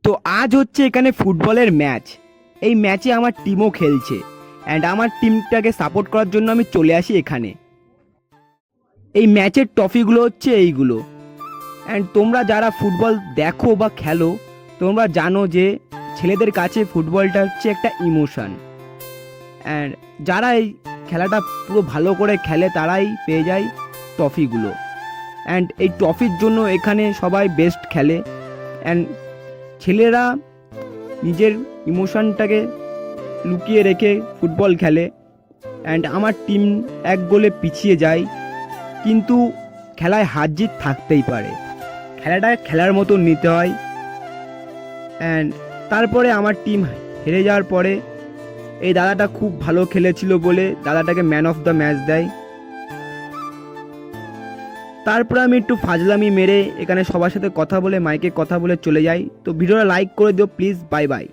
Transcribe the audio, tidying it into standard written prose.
তো আজ হচ্ছে এখানে ফুটবলের ম্যাচ। এই ম্যাচে আমার টিমও খেলছে অ্যান্ড আমার টিমটাকে সাপোর্ট করার জন্য আমি চলে আসি এখানে। এই ম্যাচের ট্রফিগুলো হচ্ছে এইগুলো। অ্যান্ড তোমরা যারা ফুটবল দেখো বা খেলো তোমরা জানো যে ছেলেদের কাছে ফুটবলটা হচ্ছে একটা ইমোশন। অ্যান্ড যারা এই খেলাটা পুরো ভালো করে খেলে তারাই পেয়ে যায় ট্রফিগুলো। অ্যান্ড এই ট্রফির জন্য এখানে সবাই বেস্ট খেলে। অ্যান্ড ছেলেরা নিজের ইমোশনটাকে লুকিয়ে রেখে ফুটবল খেলে। অ্যান্ড আমার টিম 1 গোলে পিছিয়ে যায়, কিন্তু খেলায় হার জিত থাকতেই পারে, খেলাটা খেলার মতো নিতে হয়। অ্যান্ড তারপরে আমার টিম হেরে যাওয়ার পরে এই দাদাটা খুব ভালো খেলেছিল বলে দাদাটাকে ম্যান অফ দ্য ম্যাচ দেয়। তারপরে আমি একটু ফাজলামি মেরে এখানে সবার সাথে কথা বলে মাইকে কথা বলে চলে যাই। তো ভিডিওটা লাইক করে দিও প্লিজ। Bye bye.